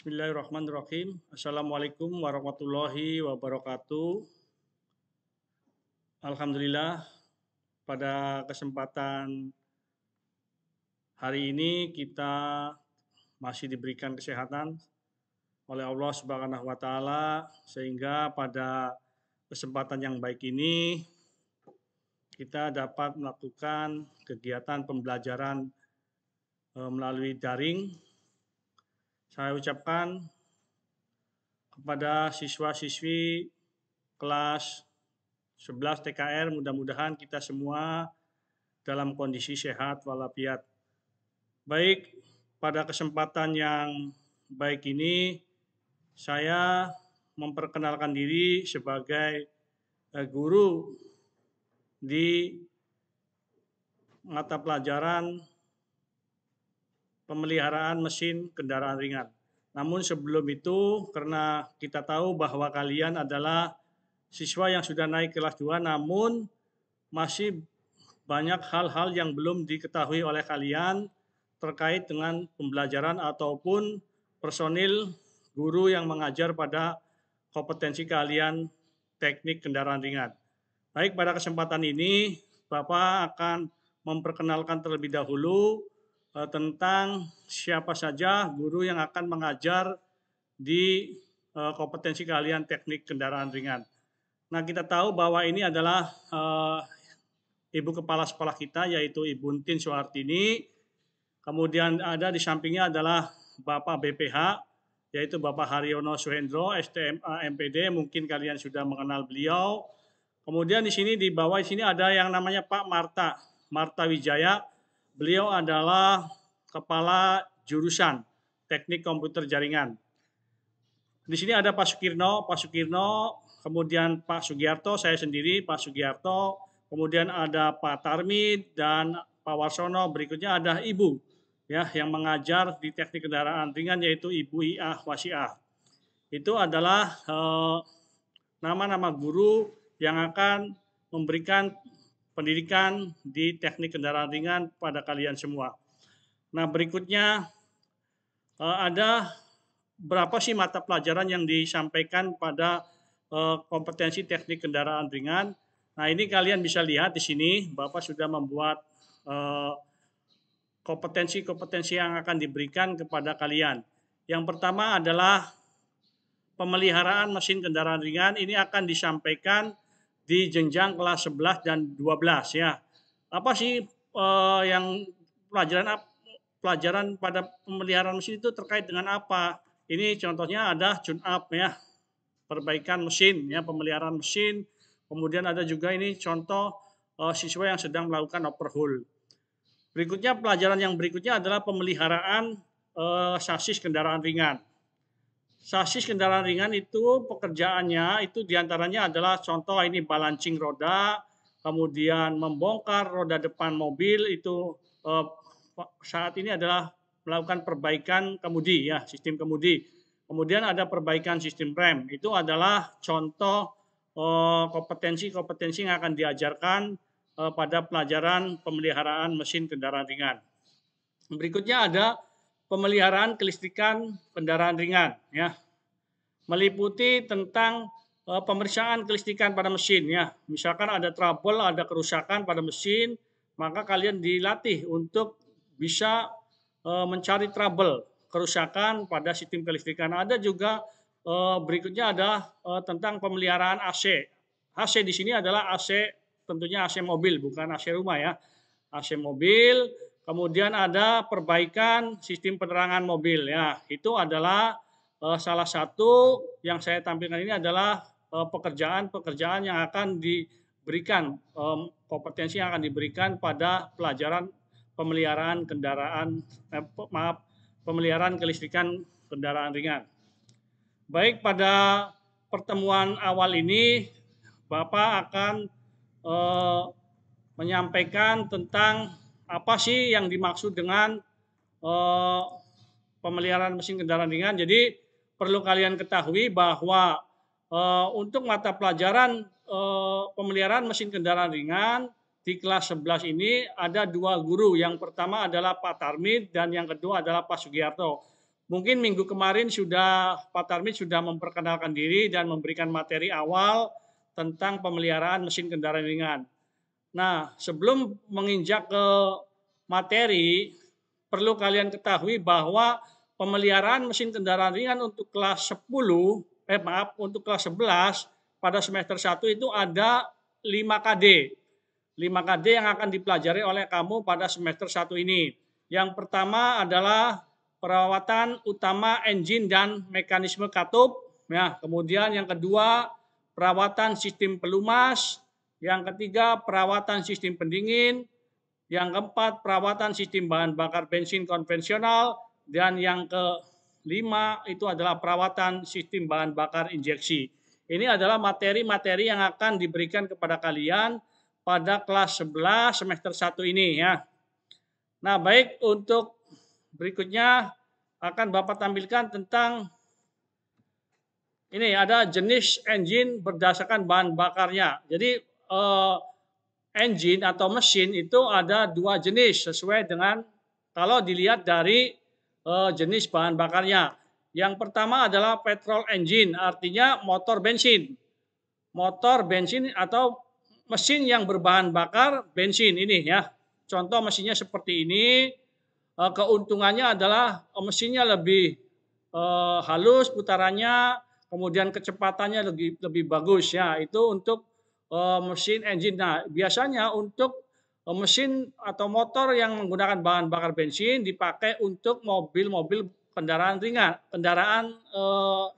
Bismillahirrahmanirrahim. Assalamualaikum warahmatullahi wabarakatuh. Alhamdulillah, pada kesempatan hari ini kita masih diberikan kesehatan oleh Allah Subhanahu wa taala sehingga pada kesempatan yang baik ini kita dapat melakukan kegiatan pembelajaran melalui daring. Saya ucapkan kepada siswa-siswi kelas 11 TKR, mudah-mudahan kita semua dalam kondisi sehat walafiat. Baik, pada kesempatan yang baik ini saya memperkenalkan diri sebagai guru di mata pelajaran pemeliharaan mesin kendaraan ringan. Namun sebelum itu, karena kita tahu bahwa kalian adalah siswa yang sudah naik kelas 2, namun masih banyak hal-hal yang belum diketahui oleh kalian terkait dengan pembelajaran ataupun personil guru yang mengajar pada kompetensi kalian teknik kendaraan ringan. Baik, pada kesempatan ini Bapak akan memperkenalkan terlebih dahulu tentang siapa saja guru yang akan mengajar di kompetensi kalian teknik kendaraan ringan. Nah, kita tahu bahwa ini adalah Ibu Kepala Sekolah kita, yaitu Ibu Untin Suhartini. Kemudian ada di sampingnya adalah Bapak BPH, yaitu Bapak Haryono Suhendro, STMA MPD, mungkin kalian sudah mengenal beliau. Kemudian di sini, di bawah sini ada yang namanya Pak Marta Wijaya. Beliau adalah Kepala Jurusan Teknik Komputer Jaringan. Di sini ada Pak Sukirno, kemudian Pak Sugiarto, saya sendiri Pak Sugiarto, kemudian ada Pak Tarmid dan Pak Warsono. Berikutnya ada Ibu ya yang mengajar di teknik kendaraan ringan, yaitu Ibu Iah Wasiah. Itu adalah nama-nama guru yang akan memberikan pendidikan di teknik kendaraan ringan pada kalian semua. Nah, berikutnya ada berapa sih mata pelajaran yang disampaikan pada kompetensi teknik kendaraan ringan. Nah, ini kalian bisa lihat di sini, Bapak sudah membuat kompetensi-kompetensi yang akan diberikan kepada kalian. Yang pertama adalah pemeliharaan mesin kendaraan ringan. Ini akan disampaikan di jenjang kelas 11 dan 12 ya. Apa sih yang pelajaran pada pemeliharaan mesin itu terkait dengan apa? Ini contohnya ada tune up ya, perbaikan mesin ya, pemeliharaan mesin. Kemudian ada juga ini contoh siswa yang sedang melakukan overhaul. Berikutnya, pelajaran yang berikutnya adalah pemeliharaan sasis kendaraan ringan. Sasis kendaraan ringan itu pekerjaannya itu diantaranya adalah contoh ini balancing roda, kemudian membongkar roda depan mobil itu saat ini adalah melakukan perbaikan kemudi ya, sistem kemudi. Kemudian ada perbaikan sistem rem. Itu adalah contoh kompetensi-kompetensi yang akan diajarkan pada pelajaran pemeliharaan mesin kendaraan ringan. Berikutnya ada pemeliharaan kelistrikan kendaraan ringan ya. Meliputi tentang pemeriksaan kelistrikan pada mesin ya. Misalkan ada trouble, ada kerusakan pada mesin, maka kalian dilatih untuk bisa mencari trouble, kerusakan pada sistem kelistrikan. Ada juga berikutnya ada tentang pemeliharaan AC. AC di sini adalah AC, tentunya AC mobil, bukan AC rumah ya. AC mobil. Kemudian ada perbaikan sistem penerangan mobil ya. Itu adalah salah satu yang saya tampilkan ini adalah pekerjaan-pekerjaan yang akan diberikan, kompetensi yang akan diberikan pada pelajaran pemeliharaan pemeliharaan kelistrikan kendaraan ringan. Baik, pada pertemuan awal ini Bapak akan menyampaikan tentang apa sih yang dimaksud dengan pemeliharaan mesin kendaraan ringan. Jadi perlu kalian ketahui bahwa untuk mata pelajaran pemeliharaan mesin kendaraan ringan di kelas 11 ini ada dua guru. Yang pertama adalah Pak Tarmid dan yang kedua adalah Pak Sugiarto. Mungkin minggu kemarin Pak Tarmit sudah memperkenalkan diri dan memberikan materi awal tentang pemeliharaan mesin kendaraan ringan. Nah, sebelum menginjak ke materi, perlu kalian ketahui bahwa pemeliharaan mesin kendaraan ringan untuk kelas 10, untuk kelas 11 pada semester 1 itu ada 5 KD. 5 KD yang akan dipelajari oleh kamu pada semester 1 ini. Yang pertama adalah perawatan utama engine dan mekanisme katup. Ya, kemudian yang kedua perawatan sistem pelumas. Yang ketiga perawatan sistem pendingin. Yang keempat perawatan sistem bahan bakar bensin konvensional. Dan yang kelima itu adalah perawatan sistem bahan bakar injeksi. Ini adalah materi-materi yang akan diberikan kepada kalian pada kelas 11 semester 1 ini ya. Nah, baik, untuk berikutnya akan Bapak tampilkan tentang ini, ada jenis engine berdasarkan bahan bakarnya. Jadi engine atau mesin itu ada 2 jenis sesuai dengan kalau dilihat dari jenis bahan bakarnya. Yang pertama adalah petrol engine, artinya motor bensin. Motor bensin atau mesin yang berbahan bakar bensin ini ya. Contoh mesinnya seperti ini. Keuntungannya adalah mesinnya lebih halus putarannya, kemudian kecepatannya lebih bagus ya. Itu untuk mesin engine. Nah, biasanya untuk mesin atau motor yang menggunakan bahan bakar bensin dipakai untuk mobil-mobil kendaraan ringan, kendaraan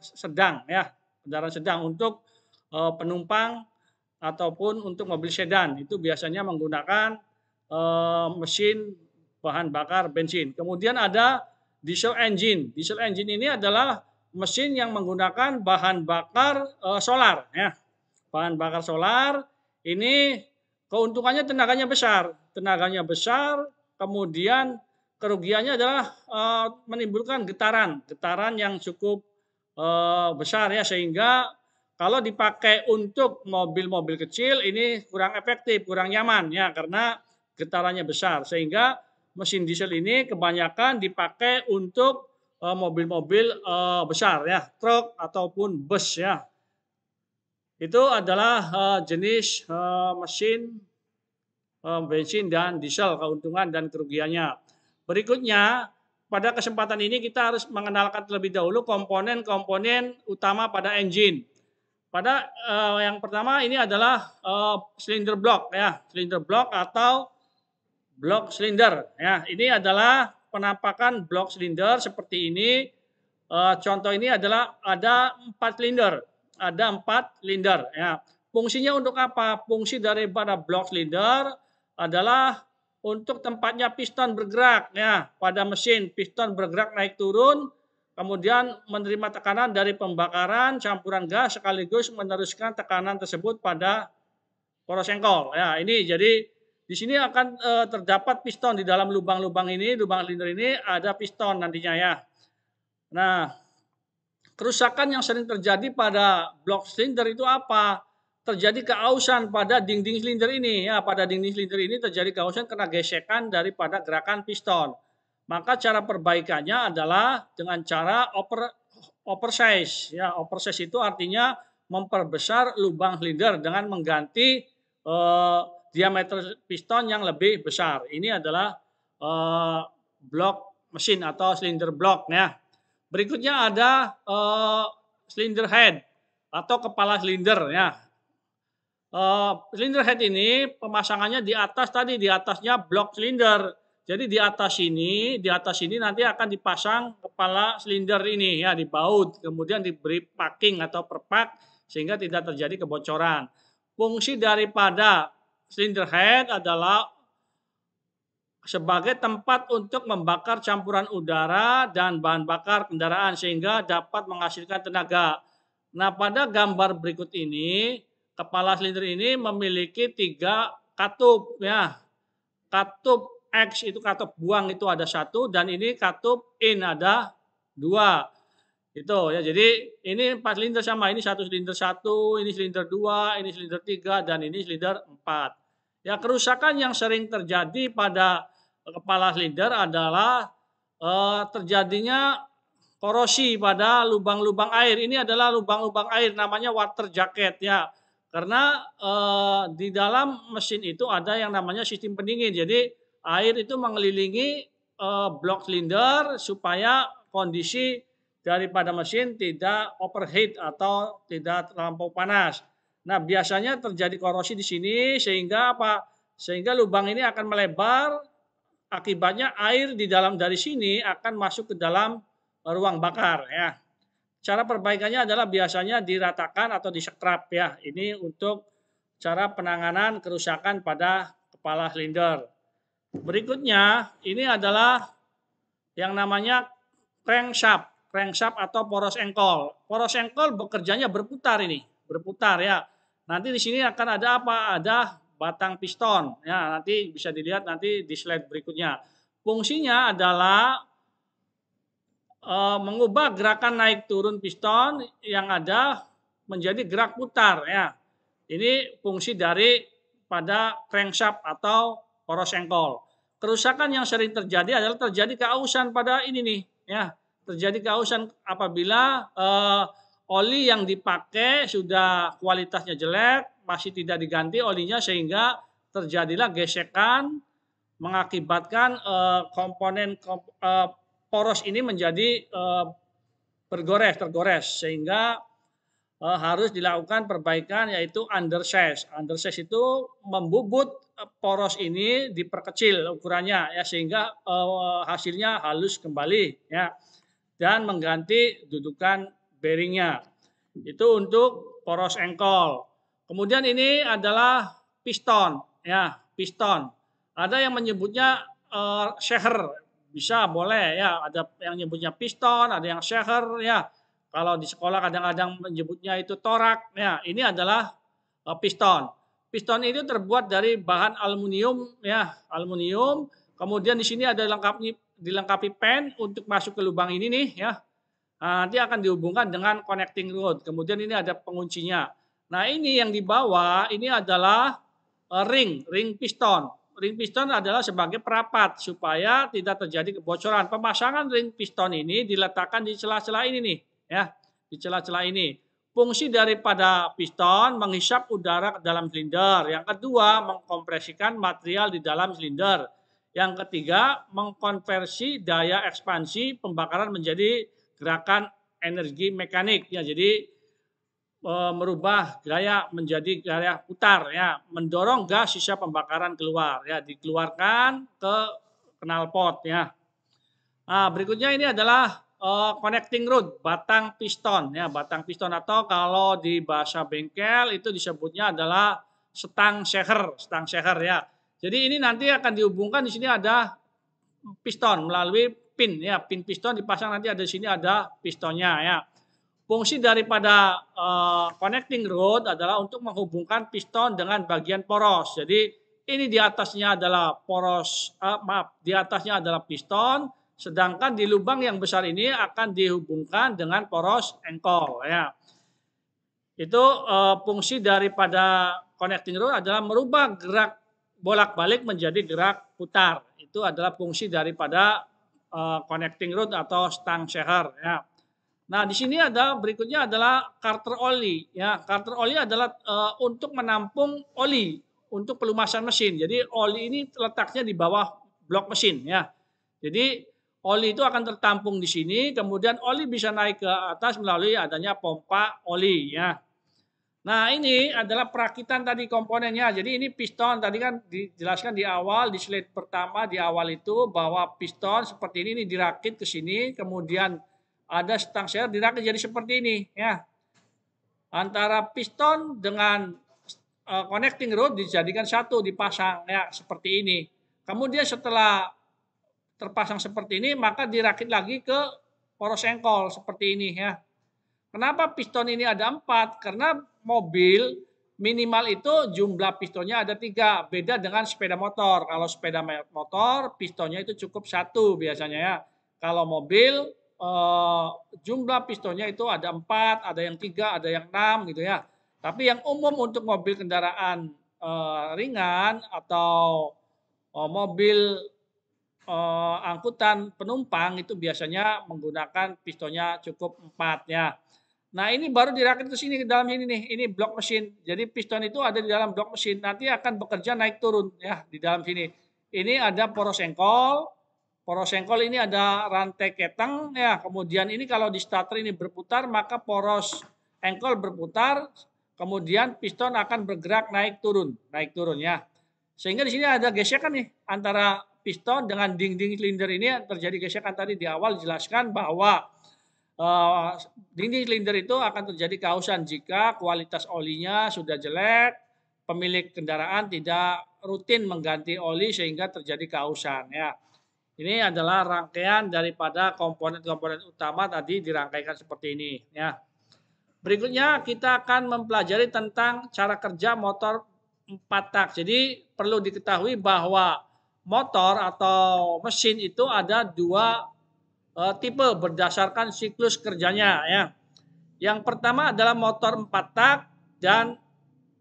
sedang ya, kendaraan sedang untuk penumpang ataupun untuk mobil sedan. Itu biasanya menggunakan mesin bahan bakar bensin. Kemudian ada diesel engine. Diesel engine ini adalah mesin yang menggunakan bahan bakar solar ya. Bahan bakar solar ini keuntungannya tenaganya besar. Tenaganya besar, kemudian kerugiannya adalah menimbulkan getaran yang cukup besar ya, sehingga kalau dipakai untuk mobil-mobil kecil ini kurang efektif, kurang nyaman ya, karena getarannya besar, sehingga mesin diesel ini kebanyakan dipakai untuk mobil-mobil besar ya, truk ataupun bus ya. Itu adalah jenis mesin bensin dan diesel, keuntungan dan kerugiannya. Berikutnya, pada kesempatan ini kita harus mengenalkan terlebih dahulu komponen-komponen utama pada engine. Pada yang pertama ini adalah silinder block ya, silinder block atau blok silinder ya. Ini adalah penampakan blok silinder seperti ini. Contoh ini adalah ada 4 silinder, ya. Fungsinya untuk apa? Fungsi daripada blok silinder adalah untuk tempatnya piston bergerak ya. Pada mesin piston bergerak naik turun, kemudian menerima tekanan dari pembakaran campuran gas sekaligus meneruskan tekanan tersebut pada poros engkol ya. Ini jadi di sini akan terdapat piston di dalam lubang-lubang ini, lubang silinder ini ada piston nantinya ya. Nah, kerusakan yang sering terjadi pada blok silinder itu apa? Terjadi keausan pada dinding silinder ini ya. Pada dinding silinder ini terjadi keausan karena gesekan daripada gerakan piston. Maka cara perbaikannya adalah dengan cara oversize ya. Oversize itu artinya memperbesar lubang silinder dengan mengganti diameter piston yang lebih besar. Ini adalah blok mesin atau silinder blok ya. Berikutnya ada silinder head atau kepala silinder ya. Silinder head ini pemasangannya di atas tadi, di atasnya blok silinder. Jadi di atas ini nanti akan dipasang kepala silinder ini ya, dibaut, kemudian diberi packing atau perpak sehingga tidak terjadi kebocoran. Fungsi daripada silinder head adalah sebagai tempat untuk membakar campuran udara dan bahan bakar kendaraan sehingga dapat menghasilkan tenaga. Nah, pada gambar berikut ini, kepala silinder ini memiliki 3 katup ya. Katup X itu katup buang itu ada 1 dan ini katup in ada 2. Itu ya. Jadi ini 4 silinder sama, ini 1 silinder 1, ini silinder 2, ini silinder 3 dan ini silinder 4. Ya, kerusakan yang sering terjadi pada kepala silinder adalah terjadinya korosi pada lubang-lubang air. Ini adalah lubang-lubang air, namanya water jacket ya. Karena di dalam mesin itu ada yang namanya sistem pendingin. Jadi air itu mengelilingi blok silinder supaya kondisi daripada mesin tidak overheat atau tidak terlampau panas. Nah, biasanya terjadi korosi di sini sehingga apa? Sehingga lubang ini akan melebar, akibatnya air di dalam dari sini akan masuk ke dalam ruang bakar ya. Cara perbaikannya adalah biasanya diratakan atau disekrap ya. Ini untuk cara penanganan kerusakan pada kepala silinder. Berikutnya ini adalah yang namanya crankshaft atau poros engkol. Poros engkol bekerjanya berputar ini, berputar ya. Nanti di sini akan ada apa? Ada batang piston ya. Nanti bisa dilihat nanti di slide berikutnya. Fungsinya adalah mengubah gerakan naik turun piston yang ada menjadi gerak putar ya. Ini fungsi dari pada crankshaft atau poros engkol. Kerusakan yang sering terjadi adalah terjadi keausan pada ini nih ya. Terjadi keausan apabila oli yang dipakai sudah kualitasnya jelek, masih tidak diganti olinya sehingga terjadilah gesekan mengakibatkan komponen poros ini menjadi tergores sehingga harus dilakukan perbaikan yaitu undersize. Undersize itu membubut poros ini diperkecil ukurannya ya sehingga hasilnya halus kembali ya dan mengganti dudukan bearingnya. Itu untuk poros engkol. Kemudian ini adalah piston ya, piston. Ada yang menyebutnya shear, bisa boleh ya, ada yang menyebutnya piston, ada yang shear ya. Kalau di sekolah kadang-kadang menyebutnya itu torak. Ya, ini adalah piston. Piston itu terbuat dari bahan aluminium ya, aluminium. Kemudian di sini ada dilengkapi pen untuk masuk ke lubang ini nih ya. Nah, nanti akan dihubungkan dengan connecting rod. Kemudian ini ada penguncinya. Nah, ini yang di bawah ini adalah ring piston. Ring piston adalah sebagai perapat supaya tidak terjadi kebocoran. Pemasangan ring piston ini diletakkan di celah-celah ini nih ya, di celah-celah ini. Fungsi daripada piston menghisap udara ke dalam silinder. Yang kedua, mengkompresikan material di dalam silinder. Yang ketiga, mengkonversi daya ekspansi pembakaran menjadi gerakan energi mekanik ya. Jadi merubah gaya menjadi gaya putar ya, mendorong gas sisa pembakaran keluar ya, dikeluarkan ke knalpot ya. Nah, berikutnya ini adalah connecting rod, batang piston ya, batang piston atau kalau di bahasa bengkel itu disebutnya adalah stang shear ya. Jadi ini nanti akan dihubungkan, di sini ada piston melalui pin ya, pin piston dipasang, nanti ada di sini ada pistonnya ya. Fungsi daripada connecting rod adalah untuk menghubungkan piston dengan bagian poros. Jadi ini di atasnya adalah di atasnya adalah piston, sedangkan di lubang yang besar ini akan dihubungkan dengan poros engkol ya. Itu fungsi daripada connecting rod adalah merubah gerak bolak-balik menjadi gerak putar. Itu adalah fungsi daripada connecting rod atau stang shear ya. Nah, di sini ada berikutnya adalah carter oli ya. Carter oli adalah untuk menampung oli untuk pelumasan mesin. Jadi oli ini letaknya di bawah blok mesin ya. Jadi oli itu akan tertampung di sini, kemudian oli bisa naik ke atas melalui adanya pompa oli ya. Nah, ini adalah perakitan tadi komponennya. Jadi ini piston tadi kan dijelaskan di awal, di slide pertama di awal itu bahwa piston seperti ini dirakit ke sini, kemudian ada stang shear dirakit jadi seperti ini ya. Antara piston dengan connecting rod dijadikan satu, dipasang ya seperti ini. Kemudian setelah terpasang seperti ini maka dirakit lagi ke poros engkol seperti ini ya. Kenapa piston ini ada 4? Karena mobil minimal itu jumlah pistonnya ada 3. Beda dengan sepeda motor. Kalau sepeda motor pistonnya itu cukup 1 biasanya ya. Kalau mobil jumlah pistonnya itu ada 4, ada yang 3, ada yang 6 gitu ya. Tapi yang umum untuk mobil kendaraan ringan atau mobil angkutan penumpang itu biasanya menggunakan pistonnya cukup 4 ya. Nah ini baru dirakit ke sini, ke dalam sini nih, ini blok mesin. Jadi piston itu ada di dalam blok mesin, nanti akan bekerja naik turun ya di dalam sini. Ini ada poros sengkol ini ada rantai keteng ya. Kemudian ini kalau di starter ini berputar maka poros engkol berputar, kemudian piston akan bergerak naik turun ya. Sehingga di sini ada gesekan nih antara piston dengan dinding silinder ini terjadi gesekan tadi di awal dijelaskan bahwa dinding silinder itu akan terjadi kehausan jika kualitas olinya sudah jelek, pemilik kendaraan tidak rutin mengganti oli sehingga terjadi kehausan ya. Ini adalah rangkaian daripada komponen-komponen utama tadi dirangkaikan seperti ini ya. Berikutnya kita akan mempelajari tentang cara kerja motor 4 tak. Jadi perlu diketahui bahwa motor atau mesin itu ada dua tipe berdasarkan siklus kerjanya ya. Yang pertama adalah motor 4 tak dan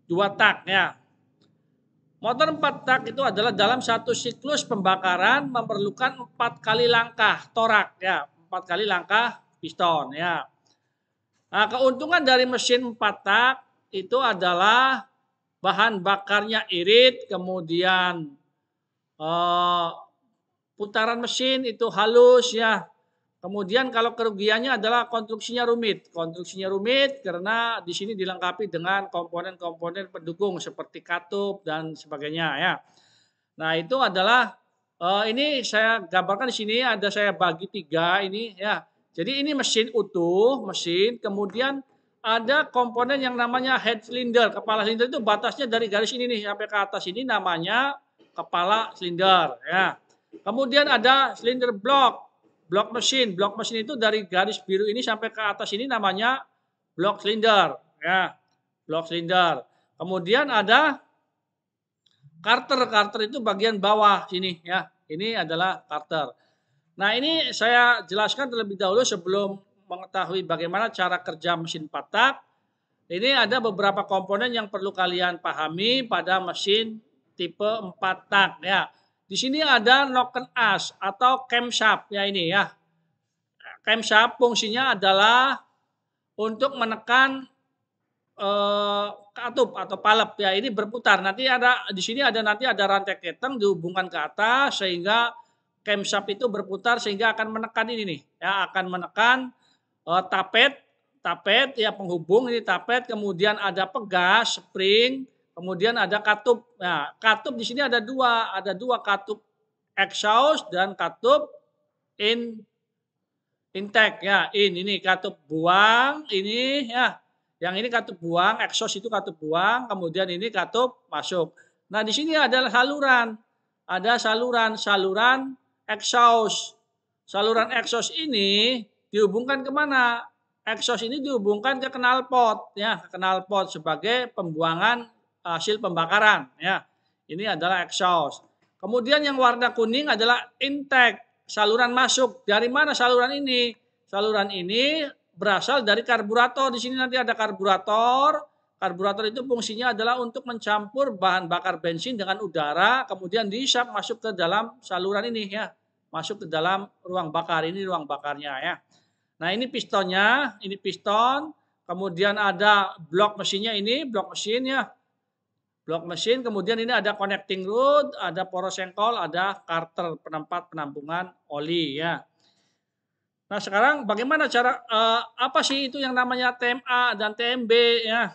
2 tak ya. Motor 4 tak itu adalah dalam satu siklus pembakaran memerlukan 4 kali langkah torak ya, 4 kali langkah piston ya. Nah, keuntungan dari mesin 4 tak itu adalah bahan bakarnya irit, kemudian putaran mesin itu halus ya. Kemudian kalau kerugiannya adalah konstruksinya rumit. Konstruksinya rumit karena di sini dilengkapi dengan komponen-komponen pendukung seperti katup dan sebagainya ya. Nah, itu adalah ini saya gambarkan di sini ada saya bagi 3 ini ya. Jadi ini mesin utuh, mesin, kemudian ada komponen yang namanya head cylinder. Kepala silinder itu batasnya dari garis ini nih sampai ke atas ini namanya kepala silinder ya. Kemudian ada silinder block. Blok mesin itu dari garis biru ini sampai ke atas ini namanya blok silinder ya. Blok silinder. Kemudian ada karter itu bagian bawah sini ya. Ini adalah karter. Nah, ini saya jelaskan terlebih dahulu sebelum mengetahui bagaimana cara kerja mesin 4 tak. Ini ada beberapa komponen yang perlu kalian pahami pada mesin tipe 4 tak ya. Di sini ada noken as atau camshaft ya ini ya. Camshaft fungsinya adalah untuk menekan katup atau palep ya, ini berputar. Nanti ada di sini nanti ada rantai keteng dihubungkan ke atas sehingga camshaft itu berputar sehingga akan menekan ini nih ya, akan menekan tapet ya, penghubung ini tapet, kemudian ada pegas spring, kemudian ada katup. Nah, katup di sini ada dua katup exhaust dan katup intake ya. Ini katup buang ini ya. Yang ini katup buang, exhaust itu katup buang, kemudian ini katup masuk. Nah, di sini adalah saluran. Ada saluran exhaust. Saluran exhaust ini dihubungkan kemana? Exhaust ini dihubungkan ke knalpot ya, ke knalpot sebagai pembuangan hasil pembakaran ya. Ini adalah exhaust. Kemudian yang warna kuning adalah intake, saluran masuk. Dari mana saluran ini? Saluran ini berasal dari karburator. Di sini nanti ada karburator. Karburator itu fungsinya adalah untuk mencampur bahan bakar bensin dengan udara, kemudian diisap masuk ke dalam saluran ini ya. Masuk ke dalam ruang bakar, ini ruang bakarnya ya. Nah, ini pistonnya, ini piston. Kemudian ada blok mesinnya ini, blok mesin ya. Blok mesin, kemudian ini ada connecting rod, ada poros sengkol, ada karter penempat penampungan oli ya. Nah, sekarang bagaimana cara apa sih itu yang namanya TMA dan TMB ya?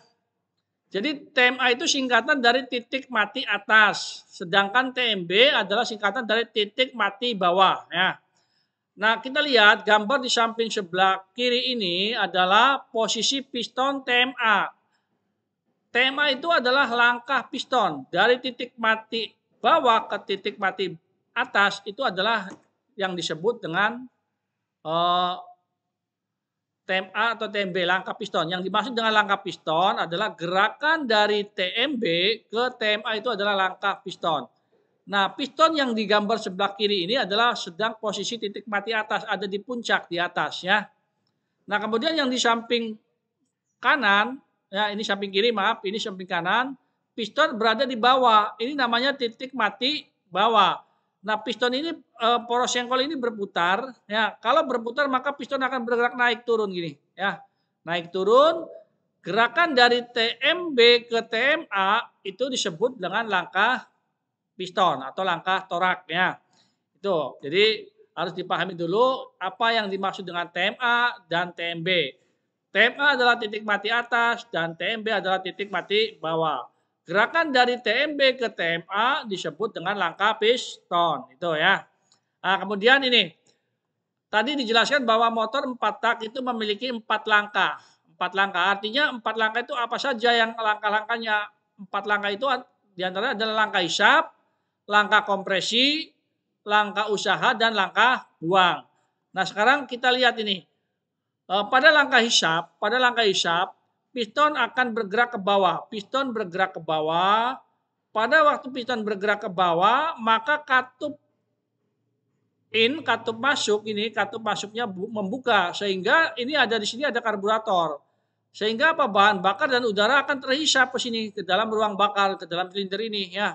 Jadi TMA itu singkatan dari titik mati atas, sedangkan TMB adalah singkatan dari titik mati bawah ya. Nah, kita lihat gambar di samping sebelah kiri ini adalah posisi piston TMA. TMA itu adalah langkah piston dari titik mati bawah ke titik mati atas, itu adalah yang disebut dengan TMA atau TMB, langkah piston. Yang dimaksud dengan langkah piston adalah gerakan dari TMB ke TMA itu adalah langkah piston. Nah, piston yang digambar sebelah kiri ini adalah sedang posisi titik mati atas, ada di puncak di atas ya. Nah, kemudian yang di samping kanan, ya ini samping kiri maaf, ini samping kanan, piston berada di bawah. Ini namanya titik mati bawah. Nah, piston ini poros sengkol ini berputar, ya. Kalau berputar maka piston akan bergerak naik turun gini, ya. Naik turun, gerakan dari TMB ke TMA itu disebut dengan langkah piston atau langkah torak, ya. Itu. Jadi harus dipahami dulu apa yang dimaksud dengan TMA dan TMB. TMA adalah titik mati atas dan TMB adalah titik mati bawah. Gerakan dari TMB ke TMA disebut dengan langkah piston. Itu ya. Nah, kemudian ini. Tadi dijelaskan bahwa motor 4 tak itu memiliki 4 langkah. 4 langkah. Artinya 4 langkah itu apa saja yang langkah-langkahnya. 4 langkah itu diantaranya adalah langkah hisap, langkah kompresi, langkah usaha, dan langkah buang. Nah, sekarang kita lihat ini. Pada langkah hisap, piston akan bergerak ke bawah. Piston bergerak ke bawah. Pada waktu piston bergerak ke bawah, maka katup katup masuknya membuka sehingga ini ada di sini ada karburator. Sehingga apa bahan bakar dan udara akan terhisap ke sini ke dalam ruang bakar, ke dalam silinder ini ya.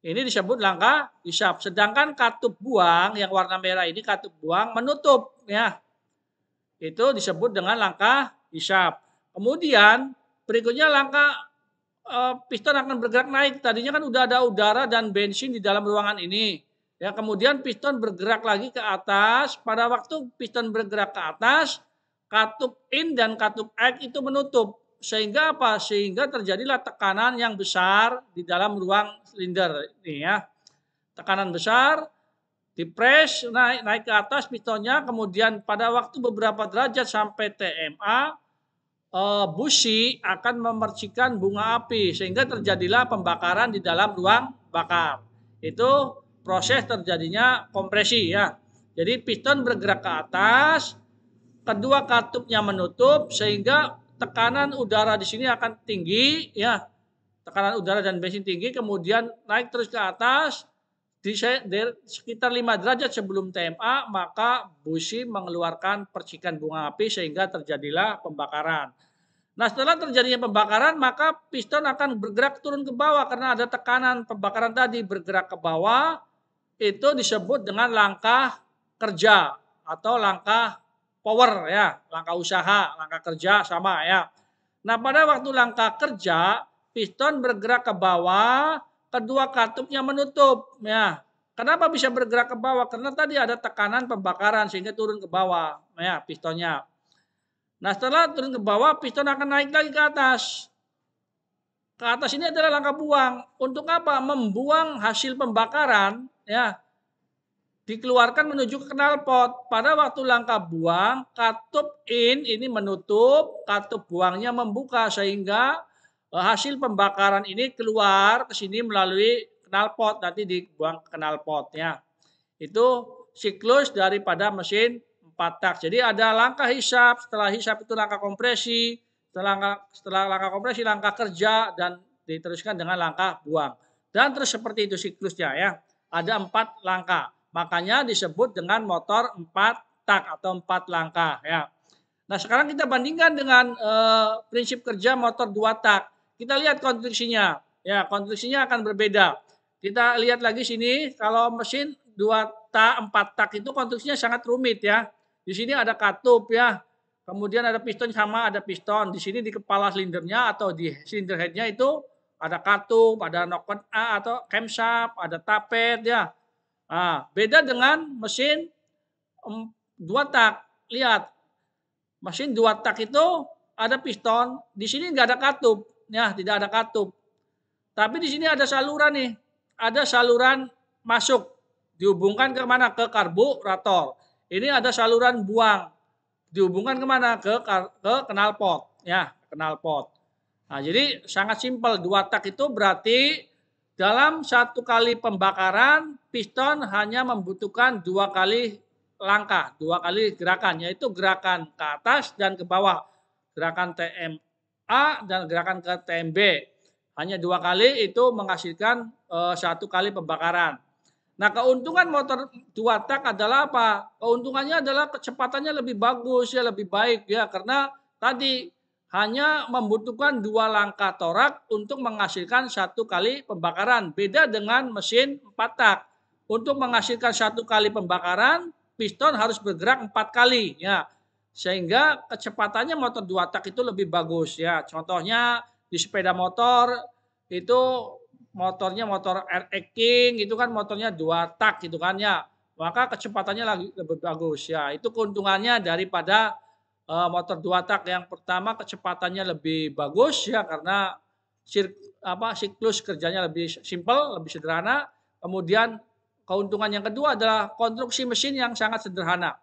Ini disebut langkah hisap. Sedangkan katup buang yang warna merah ini katup buang menutup ya. Itu disebut dengan langkah hisap. Kemudian berikutnya langkah piston akan bergerak naik. Tadinya kan udah ada udara dan bensin di dalam ruangan ini. Ya, kemudian piston bergerak lagi ke atas. Pada waktu piston bergerak ke atas, katup in dan katup out itu menutup. Sehingga apa? Sehingga terjadilah tekanan yang besar di dalam ruang silinder ini ya. Tekanan besar, dipres naik ke atas pistonnya, kemudian pada waktu beberapa derajat sampai TMA, busi akan memercikan bunga api sehingga terjadilah pembakaran di dalam ruang bakar. Itu proses terjadinya kompresi ya. Jadi piston bergerak ke atas, kedua katupnya menutup sehingga tekanan udara di sini akan tinggi ya. Tekanan udara dan bensin tinggi, kemudian naik terus ke atas di sekitar 5 derajat sebelum TMA, maka busi mengeluarkan percikan bunga api sehingga terjadilah pembakaran. Nah, setelah terjadinya pembakaran, maka piston akan bergerak turun ke bawah karena ada tekanan pembakaran tadi bergerak ke bawah. Itu disebut dengan langkah kerja atau langkah power ya, langkah usaha, langkah kerja sama ya. Nah, pada waktu langkah kerja, piston bergerak ke bawah, kedua katupnya menutup ya. Kenapa bisa bergerak ke bawah? Karena tadi ada tekanan pembakaran sehingga turun ke bawah ya pistonnya. Nah, setelah turun ke bawah, piston akan naik lagi ke atas. Ke atas ini adalah langkah buang. Untuk apa? Membuang hasil pembakaran ya. Dikeluarkan menuju ke knalpot. Pada waktu langkah buang, katup in ini menutup, katup buangnya membuka sehingga hasil pembakaran ini keluar ke sini melalui knalpot, nanti dibuang ke knalpot ya. Itu siklus daripada mesin 4 tak. Jadi ada langkah hisap, setelah hisap itu langkah kompresi, setelah langkah kompresi langkah kerja dan diteruskan dengan langkah buang. Dan terus seperti itu siklusnya ya. Ada 4 langkah. Makanya disebut dengan motor 4 tak atau 4 langkah ya. Nah, sekarang kita bandingkan dengan prinsip kerja motor 2 tak. Kita lihat konstruksinya. Ya, konstruksinya akan berbeda. Kita lihat lagi sini kalau mesin 2 tak, 4 tak itu konstruksinya sangat rumit ya. Di sini ada katup ya. Kemudian ada piston sama ada piston. Di sini di kepala silindernya atau di silinder headnya itu ada katup, ada knockon A atau camshaft, ada tapet ya. Nah, beda dengan mesin 2 tak. Lihat, mesin 2 tak itu ada piston, di sini nggak ada katup, ya tidak ada katup. Tapi di sini ada saluran nih, ada saluran masuk, dihubungkan ke mana? Ke karburator. Ini ada saluran buang, dihubungkan ke mana? Ke knalpot, ya knalpot. Nah, jadi sangat simpel, 2 tak itu berarti dalam 1 kali pembakaran, piston hanya membutuhkan 2 kali langkah, 2 kali gerakan, yaitu gerakan ke atas dan ke bawah. Gerakan TMA dan gerakan ke TMB. Hanya 2 kali itu menghasilkan 1 kali pembakaran. Nah, keuntungan motor 2 tak adalah apa? Keuntungannya adalah kecepatannya lebih bagus, ya lebih baik ya, karena tadi hanya membutuhkan 2 langkah torak untuk menghasilkan 1 kali pembakaran. Beda dengan mesin 4 tak. untuk menghasilkan 1 kali pembakaran, piston harus bergerak 4 kali ya. Sehingga kecepatannya motor 2 tak itu lebih bagus ya. Contohnya di sepeda motor itu motornya motor RX King itu kan motornya 2 tak gitu kan ya. Maka kecepatannya lebih bagus ya. Itu keuntungannya daripada motor 2 tak. Yang pertama kecepatannya lebih bagus ya karena siklus kerjanya lebih simpel, lebih sederhana. Kemudian keuntungan yang kedua adalah konstruksi mesin yang sangat sederhana.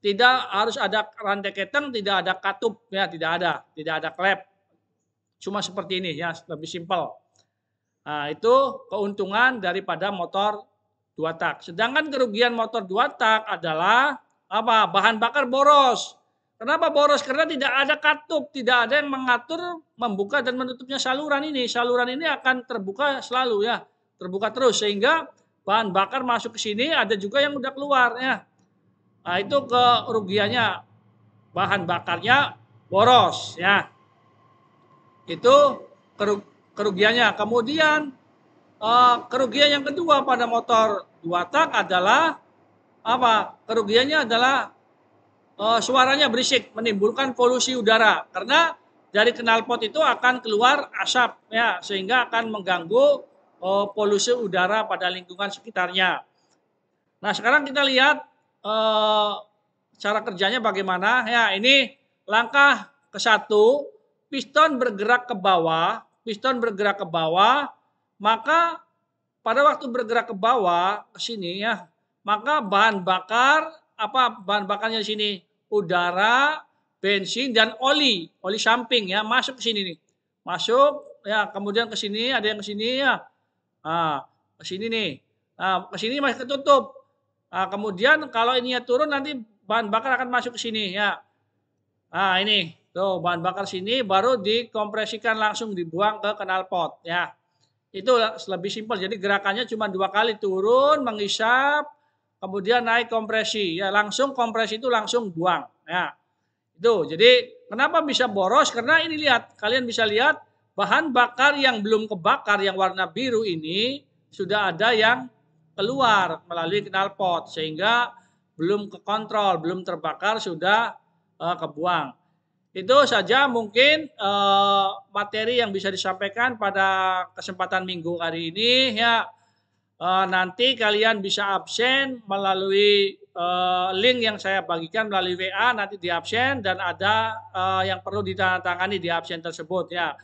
Tidak harus ada rantai keteng, tidak ada katup ya, tidak ada klep. Cuma seperti ini ya, lebih simpel. Nah, itu keuntungan daripada motor 2 tak. Sedangkan kerugian motor 2 tak adalah apa? Bahan bakar boros. Kenapa boros? Karena tidak ada katup, tidak ada yang mengatur membuka dan menutupnya saluran ini. Saluran ini akan terbuka selalu ya, terbuka terus sehingga bahan bakar masuk ke sini, ada juga yang udah keluar ya. Nah, itu kerugiannya, bahan bakarnya boros ya. Itu kerugiannya. Kemudian kerugian yang kedua pada motor 2 tak adalah apa? Kerugiannya adalah suaranya berisik, menimbulkan polusi udara. Karena dari knalpot itu akan keluar asap ya, sehingga akan mengganggu polusi udara pada lingkungan sekitarnya. Nah, sekarang kita lihat cara kerjanya bagaimana. Ya, ini langkah ke-1, piston bergerak ke bawah, maka pada waktu bergerak ke bawah ke sini ya, maka bahan bakarnya di sini? Udara, bensin dan oli samping ya, masuk ke sini nih. Masuk ya, kemudian ke sini, ada yang ke sini ya. Nah, ke sini nih. Nah, ke sini masih ketutup. Nah, kemudian kalau ininya turun nanti bahan bakar akan masuk ke sini ya. Nah, ini tuh bahan bakar sini baru dikompresikan langsung dibuang ke knalpot ya. Itu lebih simpel. Jadi gerakannya cuma 2 kali, turun, menghisap, kemudian naik kompresi ya, langsung kompresi itu langsung buang ya. Itu. Jadi kenapa bisa boros? Karena ini lihat, kalian bisa lihat bahan bakar yang belum kebakar yang warna biru ini sudah ada yang keluar melalui knalpot sehingga belum kekontrol, belum terbakar sudah kebuang. Itu saja mungkin materi yang bisa disampaikan pada kesempatan minggu hari ini ya. Nanti kalian bisa absen melalui link yang saya bagikan melalui WA, nanti di absen dan ada yang perlu ditandatangani di absen tersebut ya.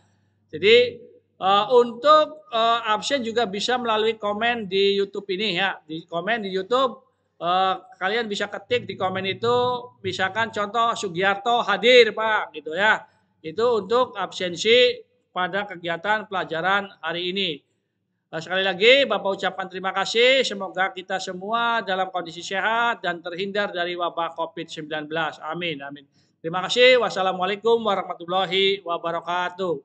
Jadi untuk absen juga bisa melalui komen di YouTube ini ya. Di komen di YouTube kalian bisa ketik di komen itu misalkan contoh Sugiarto hadir Pak gitu ya. Itu untuk absensi pada kegiatan pelajaran hari ini. Sekali lagi Bapak ucapkan terima kasih. Semoga kita semua dalam kondisi sehat dan terhindar dari wabah COVID-19. Amin. Amin. Terima kasih. Wassalamualaikum warahmatullahi wabarakatuh.